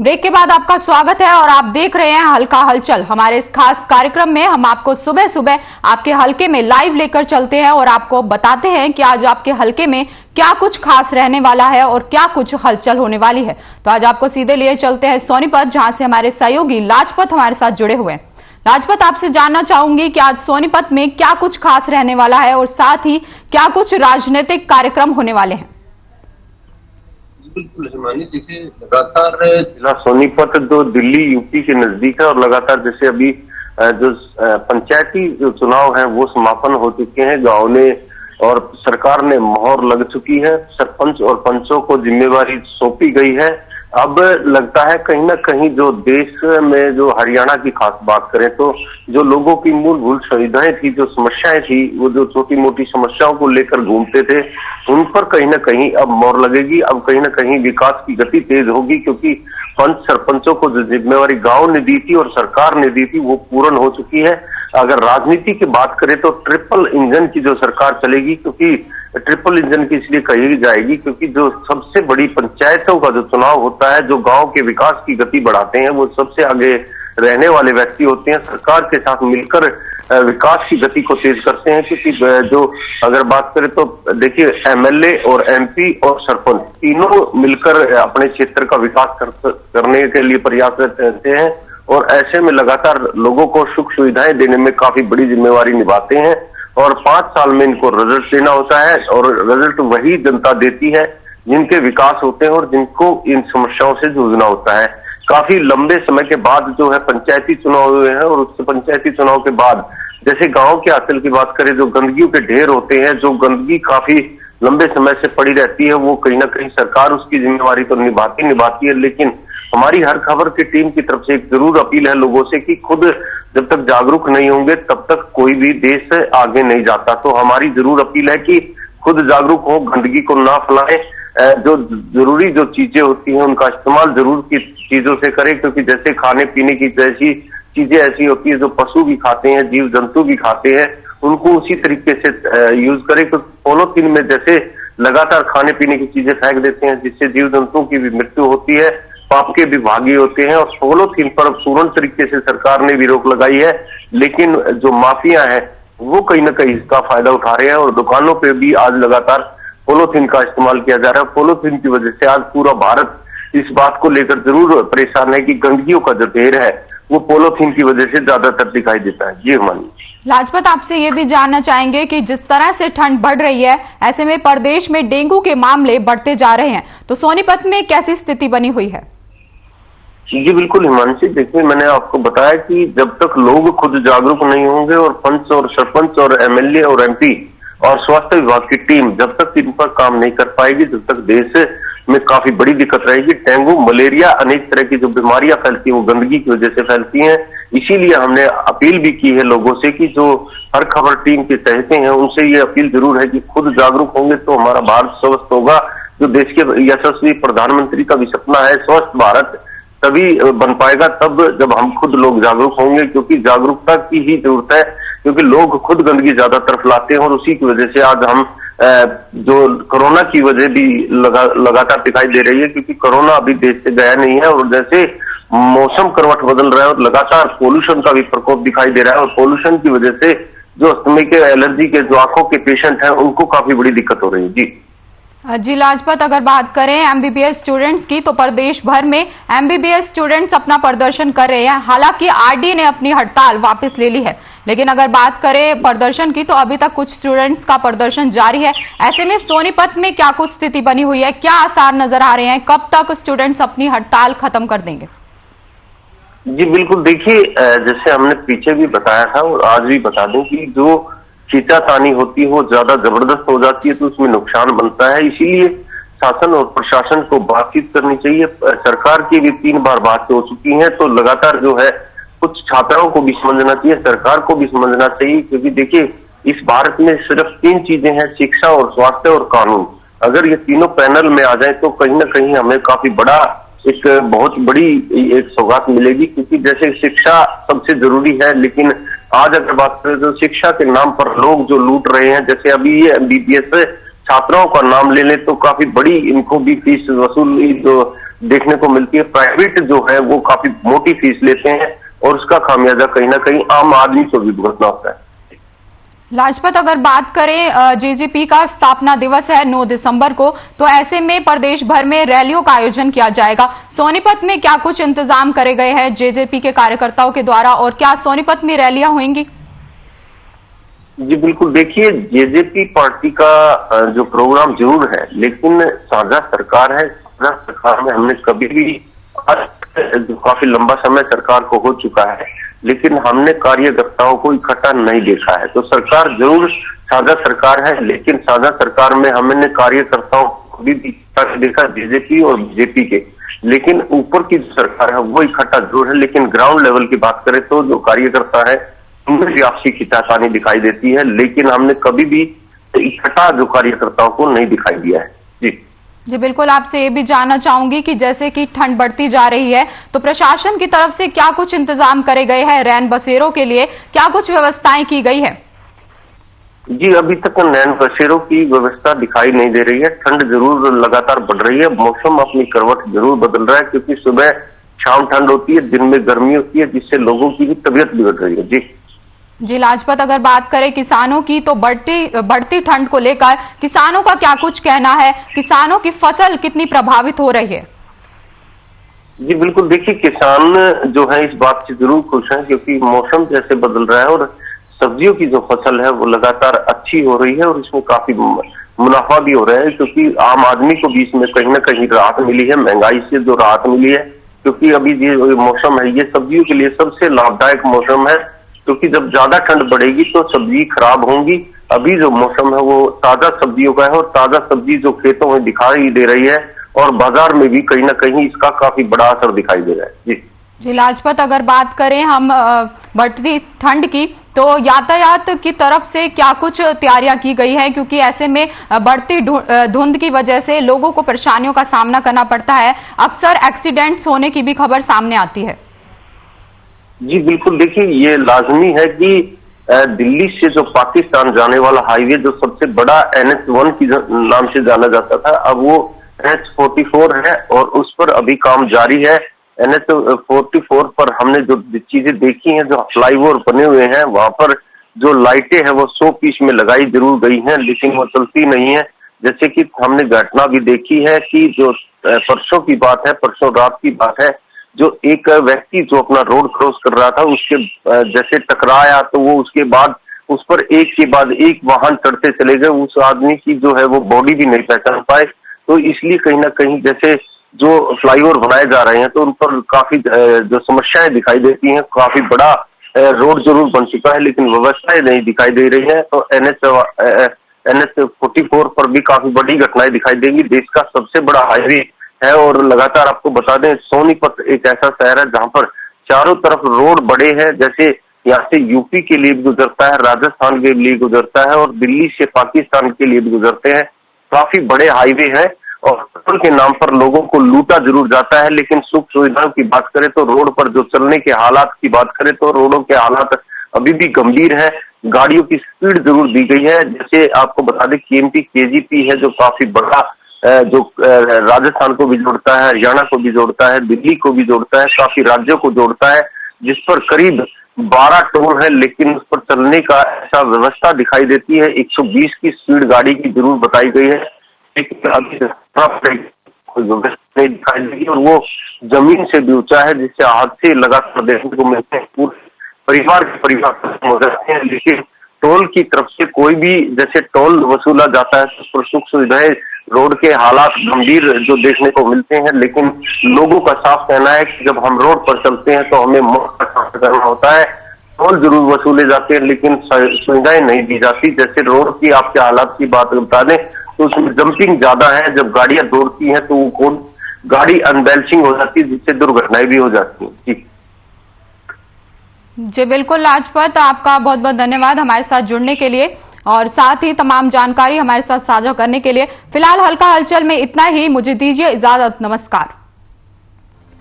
Break के बाद आपका स्वागत है और आप देख रहे हैं हल्का हलचल। हमारे इस खास कार्यक्रम में हम आपको सुबह सुबह आपके हलके में लाइव लेकर चलते हैं और आपको बताते हैं कि आज आपके हलके में क्या कुछ खास रहने वाला है और क्या कुछ हलचल होने वाली है। तो आज आपको सीधे लिए चलते हैं सोनीपत, जहां से हमारे सहयोगी लाजपत हमारे साथ जुड़े हुए हैं। लाजपत, आपसे जानना चाहूंगी कि आज सोनीपत में क्या कुछ खास रहने वाला है और साथ ही क्या कुछ राजनीतिक कार्यक्रम होने वाले हैं। बिल्कुल हिमानी, देखिए लगातार जिला सोनीपत जो दिल्ली यूपी के नजदीक है और लगातार जैसे अभी जो पंचायती जो चुनाव है वो समापन हो चुके हैं, गांव ने और सरकार ने मोहर लग चुकी है, सरपंच और पंचों को जिम्मेवारी सौंपी गई है। अब लगता है कहीं ना कहीं जो देश में जो हरियाणा की खास बात करें तो जो लोगों की मूलभूत सुविधाएं थी, जो समस्याएं थी, वो जो छोटी मोटी समस्याओं को लेकर घूमते थे, उन पर कहीं ना कहीं अब मोहर लगेगी। अब कहीं ना कहीं विकास की गति तेज होगी, क्योंकि पंच सरपंचों को जो जिम्मेवारी गांव ने दी थी और सरकार ने दी थी वो पूर्ण हो चुकी है। अगर राजनीति की बात करें तो ट्रिपल इंजन की जो सरकार चलेगी, क्योंकि ट्रिपल इंजन की इसलिए कही जाएगी क्योंकि जो सबसे बड़ी पंचायतों का जो चुनाव होता है, जो गांव के विकास की गति बढ़ाते हैं, वो सबसे आगे रहने वाले व्यक्ति होते हैं, सरकार के साथ मिलकर विकास की गति को तेज करते हैं। क्योंकि जो अगर बात करें तो देखिए एमएलए और एमपी और सरपंच तीनों मिलकर अपने क्षेत्र का विकास करने के लिए प्रयासरत रहते हैं और ऐसे में लगातार लोगों को सुख सुविधाएं देने में काफी बड़ी जिम्मेवारी निभाते हैं और 5 साल में इनको रिजल्ट देना होता है और रिजल्ट वही जनता देती है जिनके विकास होते हैं और जिनको इन समस्याओं से जूझना होता है। काफी लंबे समय के बाद जो है पंचायती चुनाव हुए हैं और उस पंचायती चुनाव के बाद जैसे गांव के हासिल की बात करें, जो गंदगी के ढेर होते हैं, जो गंदगी काफी लंबे समय से पड़ी रहती है, वो कहीं ना कहीं सरकार उसकी जिम्मेवारी तो निभाती है, लेकिन हमारी हर खबर की टीम की तरफ से एक जरूर अपील है लोगों से कि खुद जब तक जागरूक नहीं होंगे तब तक कोई भी देश आगे नहीं जाता। तो हमारी जरूर अपील है कि खुद जागरूक हो, गंदगी को ना फैलाएं, जो जरूरी जो चीजें होती हैं उनका इस्तेमाल जरूर की चीजों से करें, क्योंकि जैसे खाने पीने की जैसी चीजें ऐसी होती है जो पशु भी खाते हैं, जीव जंतु भी खाते हैं, उनको उसी तरीके से यूज करें। तो पॉलीथीन में जैसे लगातार खाने पीने की चीजें फेंक देते हैं जिससे जीव जंतुओं की भी मृत्यु होती है, पाप के विभागी होते हैं और पॉलीथीन पर पूर्ण तरीके से सरकार ने भी रोक लगाई है, लेकिन जो माफिया है वो कहीं ना कहीं इसका फायदा उठा रहे हैं और दुकानों पे भी आज लगातार पॉलीथीन का इस्तेमाल किया जा रहा है। पॉलीथीन की वजह से आज पूरा भारत इस बात को लेकर जरूर परेशान है कि गंदगियों का जो ढेर है वो पॉलीथीन की वजह से ज्यादातर दिखाई देता है। जी मानिए लाजपत, आपसे ये भी जानना चाहेंगे कि जिस तरह से ठंड बढ़ रही है, ऐसे में प्रदेश में डेंगू के मामले बढ़ते जा रहे हैं, तो सोनीपत में कैसी स्थिति बनी हुई है? जी बिल्कुल हिमांशी, देखिए मैंने आपको बताया कि जब तक लोग खुद जागरूक नहीं होंगे और पंच और सरपंच और एमएलए और एमपी और स्वास्थ्य विभाग की टीम जब तक इन पर काम नहीं कर पाएगी, जब तक देश में काफी बड़ी दिक्कत रहेगी। डेंगू, मलेरिया, अनेक तरह की जो बीमारियां फैलती हैं वो गंदगी की वजह से फैलती हैं। इसीलिए हमने अपील भी की है लोगों से कि जो हर खबर टीम के तहते हैं उनसे ये अपील जरूर है कि खुद जागरूक होंगे तो हमारा भारत स्वस्थ होगा। जो देश के यशस्वी प्रधानमंत्री का भी सपना है, स्वस्थ भारत तभी बन पाएगा तब जब हम खुद लोग जागरूक होंगे, क्योंकि जागरूकता की ही जरूरत है, क्योंकि लोग खुद गंदगी ज्यादा तरफ लाते हैं और उसी की वजह से आज हम जो कोरोना की वजह भी लगातार दिखाई दे रही है, क्योंकि कोरोना अभी देश से गया नहीं है और जैसे मौसम करवट बदल रहा है और लगातार पोल्यूशन का भी प्रकोप दिखाई दे रहा है और पोल्यूशन की वजह से जो अस्थमा के, एलर्जी के, जो आंखों के पेशेंट हैं उनको काफी बड़ी दिक्कत हो रही है। जी लाजपत, अगर बात करें एमबीबीएस स्टूडेंट्स की, तो प्रदेश भर में एमबीबीएस स्टूडेंट्स अपना प्रदर्शन कर रहे हैं। हालांकि आरडी ने अपनी हड़ताल वापस ले ली है, लेकिन अगर बात करें प्रदर्शन की तो अभी तक कुछ स्टूडेंट्स का प्रदर्शन जारी है। ऐसे में सोनीपत में क्या कुछ स्थिति बनी हुई है, क्या आसार नजर आ रहे हैं, कब तक स्टूडेंट्स अपनी हड़ताल खत्म कर देंगे? जी बिल्कुल, देखिए जैसे हमने पीछे भी बताया था और आज भी बता दूं कि जो खींचातानी होती है वो ज्यादा जबरदस्त हो जाती है तो उसमें नुकसान बनता है। इसीलिए शासन और प्रशासन को बातचीत करनी चाहिए। सरकार की भी 3 बार बात हो चुकी है, तो लगातार जो है कुछ छात्राओं को भी समझना चाहिए, सरकार को भी समझना चाहिए, क्योंकि देखिए इस भारत में सिर्फ 3 चीजें हैं, शिक्षा और स्वास्थ्य और कानून। अगर ये तीनों पैनल में आ जाए तो कहीं ना कहीं हमें काफी बड़ा एक बहुत बड़ी एक सौगात मिलेगी, क्योंकि जैसे शिक्षा सबसे जरूरी है, लेकिन आज अगर बात करें तो शिक्षा के नाम पर लोग जो लूट रहे हैं, जैसे अभी ये एमबीबीएस छात्राओं का नाम ले लें तो काफी बड़ी इनको भी फीस वसूली जो देखने को मिलती है। प्राइवेट जो है वो काफी मोटी फीस लेते हैं और उसका खामियाजा कहीं ना कहीं आम आदमी को भी भुगतना होता है। लाजपत, अगर बात करें जेजेपी का स्थापना दिवस है 9 दिसंबर को, तो ऐसे में प्रदेश भर में रैलियों का आयोजन किया जाएगा। सोनीपत में क्या कुछ इंतजाम करे गए हैं जेजेपी के कार्यकर्ताओं के द्वारा और क्या सोनीपत में रैलियां होंगी? जी बिल्कुल, देखिए जेजेपी पार्टी का जो प्रोग्राम जरूर है, लेकिन साझा सरकार है। साझा सरकार में हमने कभी भी काफी लंबा समय सरकार को हो चुका है, लेकिन हमने कार्यकर्ताओं को इकट्ठा नहीं देखा है। तो सरकार जरूर साझा सरकार है, लेकिन साझा सरकार में हमने कार्यकर्ताओं को भी देखा जेजेपी और बीजेपी के, लेकिन ऊपर की जो सरकार है वो इकट्ठा जरूर है। लेकिन ग्राउंड लेवल की बात करें तो जो कार्यकर्ता है उनमें भी आपसी खिंचातानी दिखाई देती है, लेकिन हमने कभी भी इकट्ठा जो कार्यकर्ताओं को नहीं दिखाई दिया है। जी बिल्कुल, आपसे ये भी जानना चाहूंगी कि जैसे कि ठंड बढ़ती जा रही है तो प्रशासन की तरफ से क्या कुछ इंतजाम करे गए हैं? रैन बसेरों के लिए क्या कुछ व्यवस्थाएं की गई है? जी अभी तक रैन बसेरों की व्यवस्था दिखाई नहीं दे रही है। ठंड जरूर लगातार बढ़ रही है, मौसम अपनी करवट जरूर बदल रहा है, क्योंकि सुबह शाम ठंड होती है, दिन में गर्मी होती है, जिससे लोगों की भी तबीयत बिगड़ रही है। जी लाजपत, अगर बात करें किसानों की तो बढ़ती ठंड को लेकर किसानों का क्या कुछ कहना है? किसानों की फसल कितनी प्रभावित हो रही है? जी बिल्कुल, देखिए किसान जो है इस बात से जरूर खुश हैं, क्योंकि मौसम जैसे बदल रहा है और सब्जियों की जो फसल है वो लगातार अच्छी हो रही है और इसमें काफी मुनाफा भी हो रहा है, क्योंकि आम आदमी को भी इसमें कहीं ना कहीं राहत मिली है, महंगाई से जो राहत मिली है। क्योंकि अभी ये मौसम है ये सब्जियों के लिए सबसे लाभदायक मौसम है, क्योंकि जब ज्यादा ठंड बढ़ेगी तो सब्जी खराब होंगी। अभी जो मौसम है वो ताजा सब्जियों का है और ताजा सब्जी जो खेतों में दिखाई दे रही है और बाजार में भी कहीं ना कहीं इसका काफी बड़ा असर दिखाई दे रहा है। जी लाजपत, अगर बात करें हम बढ़ती ठंड की तो यातायात की तरफ से क्या कुछ तैयारियां की गई है? क्योंकि ऐसे में बढ़ती धुंध की वजह से लोगों को परेशानियों का सामना करना पड़ता है, अक्सर एक्सीडेंट्स होने की भी खबर सामने आती है। जी बिल्कुल, देखिए ये लाजमी है कि दिल्ली से जो पाकिस्तान जाने वाला हाईवे जो सबसे बड़ा NH1 की नाम से जाना जाता था, अब वो NH44 है और उस पर अभी काम जारी है। NH44 पर हमने जो चीजें देखी हैं, जो फ्लाईओवर बने हुए हैं वहां पर जो लाइटें हैं वो 100 पीस में लगाई जरूर गई हैं, लेकिन वो चलती नहीं है। जैसे कि हमने घटना भी देखी है कि जो परसों की बात है, परसों रात की बात है, जो एक व्यक्ति जो अपना रोड क्रॉस कर रहा था उसके जैसे टकराया तो वो उसके बाद उस पर एक के बाद एक वाहन चढ़ते चले गए। उस आदमी की जो है वो बॉडी भी नहीं पहचान पाए। तो इसलिए कहीं ना कहीं जैसे जो फ्लाईओवर बनाए जा रहे हैं तो उन पर काफी जो समस्याएं दिखाई देती हैं। काफी बड़ा रोड जरूर बन चुका है, लेकिन व्यवस्थाएं नहीं दिखाई दे रही है। तो NH44 पर भी काफी बड़ी घटनाएं दिखाई देंगी। देश का सबसे बड़ा हाईवे है और लगातार आपको बता दें सोनीपत एक ऐसा शहर है जहां पर चारों तरफ रोड बड़े हैं। जैसे यहाँ से यूपी के लिए भी गुजरता है, राजस्थान के लिए गुजरता है और दिल्ली से पाकिस्तान के लिए भी गुजरते हैं। काफी बड़े हाईवे हैं और पेट्रोल के नाम पर लोगों को लूटा जरूर जाता है, लेकिन सुख सुविधाओं की बात करें तो रोड पर जो चलने के हालात की बात करें तो रोडों के हालात अभी भी गंभीर है। गाड़ियों की स्पीड जरूर दी गई है। जैसे आपको बता दें KMT KGP है जो काफी बड़ा जो राजस्थान को भी जोड़ता है, हरियाणा को भी जोड़ता है, दिल्ली को भी जोड़ता है, काफी राज्यों को जोड़ता है, जिस पर करीब 12 टोल है, लेकिन उस पर चलने का ऐसा व्यवस्था दिखाई देती है। 120 की स्पीड गाड़ी की जरूर बताई गई है, लेकिन अभी कोई व्यवस्था नहीं दिखाई देगी और वो जमीन से भी ऊंचा है, जिससे हादसे लगातार देखने को मिलते हैं। पूरे परिवार के परिवार हो जाते हैं, लेकिन टोल की तरफ से कोई भी जैसे टोल वसूला जाता है तो उस पर सुख सुविधाएं रोड के हालात गंभीर जो देखने को मिलते हैं। लेकिन लोगों का साफ कहना है कि जब हम रोड पर चलते हैं तो हमें मौत का सामना करना होता है। टोल जरूर वसूले जाते हैं लेकिन सुविधाएं नहीं दी जाती। जैसे रोड की आपके हालात की बात बता दें तो उसमें जंपिंग ज्यादा है। जब गाड़ियां दौड़ती हैं तो वो गाड़ी अनबैलेंसिंग हो जाती है, जिससे दुर्घटनाएं भी हो जाती हैं। जी बिल्कुल लाजपत, आपका बहुत बहुत धन्यवाद हमारे साथ जुड़ने के लिए और साथ ही तमाम जानकारी हमारे साथ साझा करने के लिए। फिलहाल हल्का हलचल में इतना ही, मुझे दीजिए इजाजत, नमस्कार।